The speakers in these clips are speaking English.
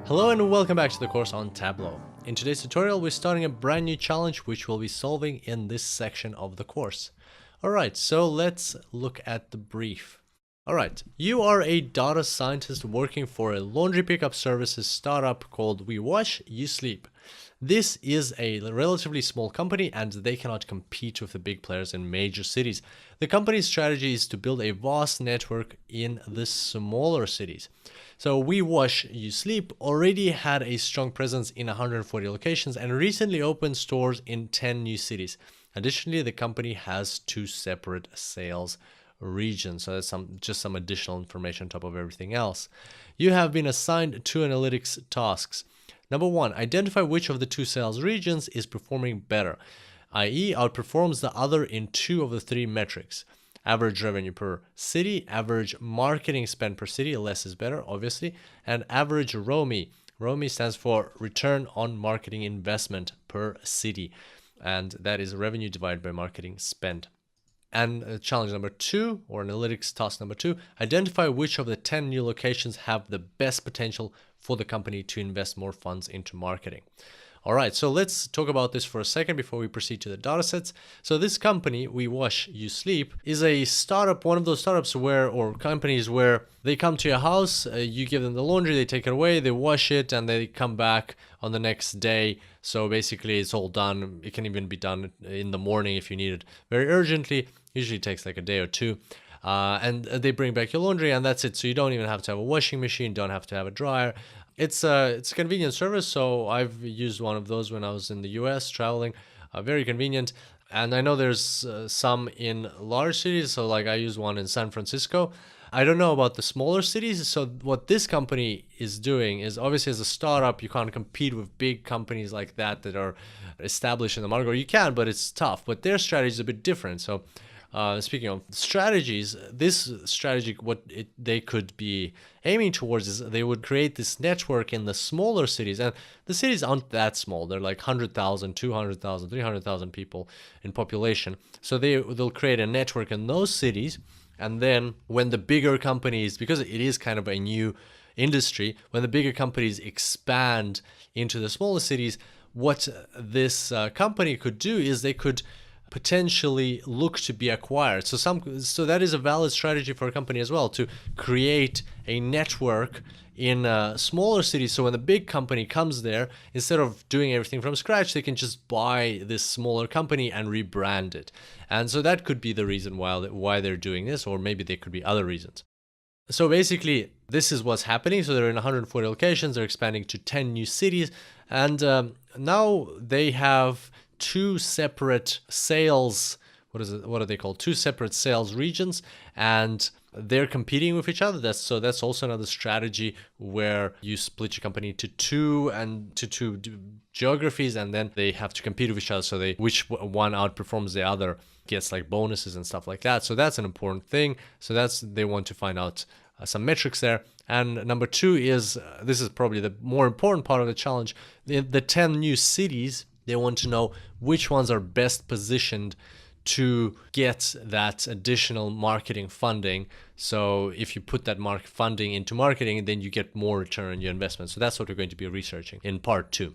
Hello and welcome back to the course on Tableau. In today's tutorial, we're starting a brand new challenge which we'll be solving in this section of the course. Alright, so let's look at the brief. Alright, you are a data scientist working for a laundry pickup services startup called We Wash, You Sleep. This is a relatively small company and they cannot compete with the big players in major cities. The company's strategy is to build a vast network in the smaller cities. So We Wash, You Sleep already had a strong presence in 140 locations and recently opened stores in 10 new cities. Additionally, the company has 2 separate sales regions. So that's just some additional information on top of everything else. You have been assigned 2 analytics tasks. Number 1, identify which of the 2 sales regions is performing better, i.e. outperforms the other in 2 of the 3 metrics. Average revenue per city, average marketing spend per city, less is better, obviously, and average ROMI. ROMI stands for return on marketing investment per city, and that is revenue divided by marketing spend. And challenge number 2, or analytics task number 2, identify which of the 10 new locations have the best potential for the company to invest more funds into marketing. All right, so let's talk about this for a second before we proceed to the datasets. So this company, We Wash, You Sleep, is a startup, one of those startups or companies where they come to your house, you give them the laundry, they take it away, they wash it, and they come back on the next day. So basically it's all done. It can even be done in the morning if you need it very urgently. Usually takes like a day or 2. And they bring back your laundry and that's it. So you don't even have to have a washing machine, don't have to have a dryer. It's a convenient service, so I've used one of those when I was in the US traveling. Very convenient. And I know there's some in large cities, so like I used one in San Francisco. I don't know about the smaller cities. So what this company is doing is, obviously as a startup, you can't compete with big companies like that are established in the market. Or you can, but it's tough. But their strategy is a bit different. So speaking of strategies, this strategy, they could be aiming towards is they would create this network in the smaller cities. And the cities aren't that small. They're like 100,000, 200,000, 300,000 people in population. So they'll create a network in those cities. And then when the bigger companies, because it is kind of a new industry, when the bigger companies expand into the smaller cities, what this company could do is they could potentially look to be acquired. So that is a valid strategy for a company as well, to create a network in smaller cities. So when the big company comes there, instead of doing everything from scratch, they can just buy this smaller company and rebrand it. And so that could be the reason why they're doing this, or maybe there could be other reasons. So basically, this is what's happening. So they're in 140 locations, they're expanding to 10 new cities, and now they have 2 separate sales, what are they called? 2 separate sales regions, and they're competing with each other. That's also another strategy where you split your company to 2 geographies, and then they have to compete with each other. So which one outperforms the other gets like bonuses and stuff like that. So that's an important thing. So they want to find out some metrics there. And number 2 is, this is probably the more important part of the challenge, the 10 new cities. They want to know which ones are best positioned to get that additional marketing funding. So if you put that funding into marketing, then you get more return on your investment. So that's what we're going to be researching in part 2.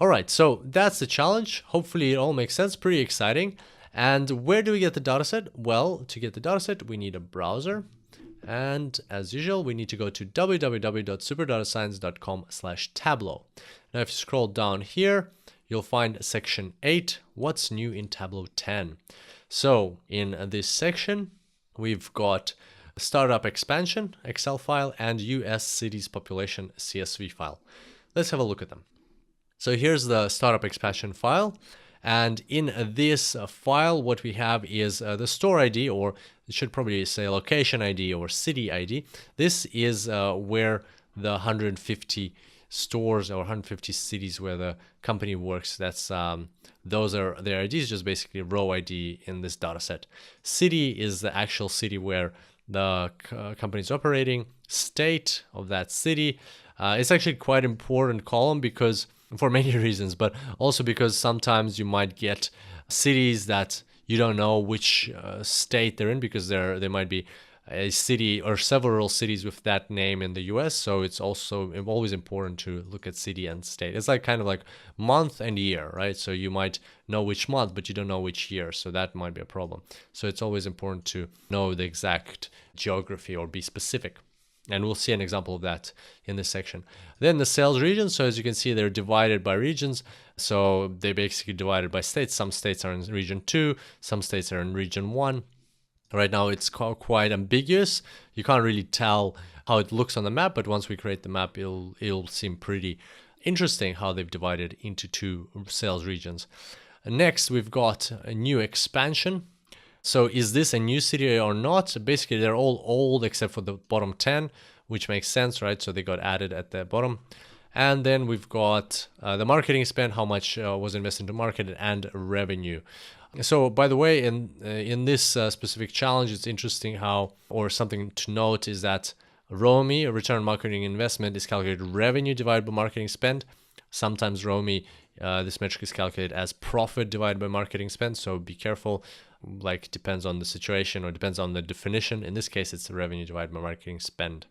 All right, so that's the challenge. Hopefully it all makes sense. Pretty exciting. And where do we get the dataset? Well, to get the dataset, we need a browser. And as usual, we need to go to www.superdatascience.com/Tableau. Now, if you scroll down here, you'll find section 8, what's new in Tableau 10. So in this section, we've got startup expansion, Excel file, and US cities population CSV file. Let's have a look at them. So here's the startup expansion file. And in this file, what we have is the store ID, or it should probably say location ID or city ID. This is where the 150 stores or 150 cities where the company works. Those are their IDs, just basically row ID in this data set. City is the actual city where the company is operating. State of that city. It's actually quite important column because for many reasons, but also because sometimes you might get cities that you don't know which state they're in, because they might be a city or several cities with that name in the US. So it's also always important to look at city and state. It's like kind of like month and year, right? So you might know which month, but you don't know which year. So that might be a problem. So it's always important to know the exact geography or be specific. And we'll see an example of that in this section. Then the sales regions. So as you can see, they're divided by regions. So they basically divided by states. Some states are in region 2, some states are in region 1. Right now it's quite ambiguous. You can't really tell how it looks on the map, but once we create the map, it'll seem pretty interesting how they've divided into 2 sales regions. Next, we've got a new expansion. So is this a new city or not? Basically, they're all old except for the bottom 10, which makes sense, right? So they got added at the bottom. And then we've got the marketing spend, how much was invested into marketing, and revenue. So by the way, in this specific challenge, it's interesting how, or something to note is that ROMI, return on marketing investment, is calculated revenue divided by marketing spend. Sometimes ROMI, this metric is calculated as profit divided by marketing spend. So be careful, like depends on the situation or depends on the definition. In this case, it's the revenue divided by marketing spend.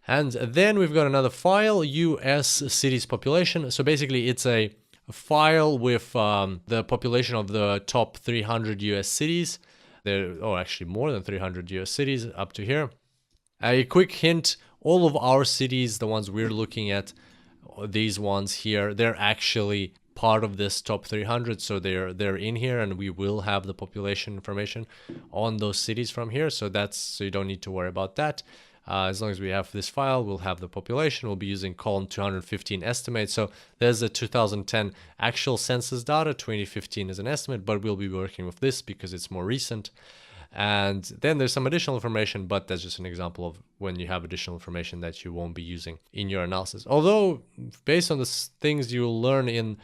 And then we've got another file, US cities population. So basically it's a file with the population of the top 300 US cities. Actually more than 300 US cities up to here. A quick hint, all of our cities, the ones we're looking at, these ones here, they're actually part of this top 300. So they're in here, and we will have the population information on those cities from here. So you don't need to worry about that. As long as we have this file, we'll have the population. We'll be using column 215 estimate. So there's the 2010 actual census data, 2015 is an estimate, but we'll be working with this because it's more recent. And then there's some additional information, but that's just an example of when you have additional information that you won't be using in your analysis. Although, based on the things you'll learn in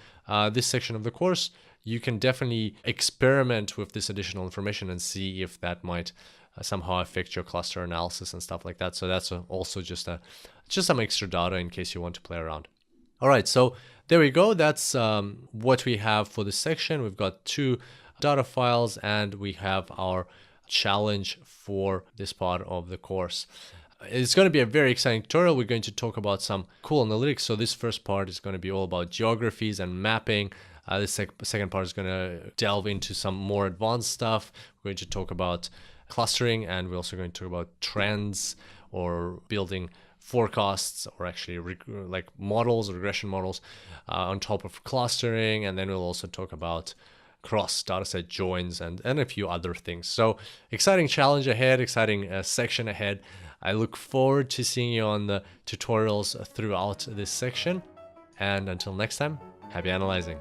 this section of the course, you can definitely experiment with this additional information and see if that might somehow affect your cluster analysis and stuff like that. So that's also just some extra data in case you want to play around. All right, so there we go. That's what we have for this section. We've got 2 data files, and we have our challenge for this part of the course. It's going to be a very exciting tutorial. We're going to talk about some cool analytics. So this first part is going to be all about geographies and mapping. The second part is going to delve into some more advanced stuff. We're going to talk about clustering, and we're also going to talk about trends or building forecasts, or actually like models, regression models on top of clustering. And then we'll also talk about cross dataset joins and a few other things. So exciting challenge ahead, exciting section ahead. I look forward to seeing you on the tutorials throughout this section. And until next time, happy analyzing.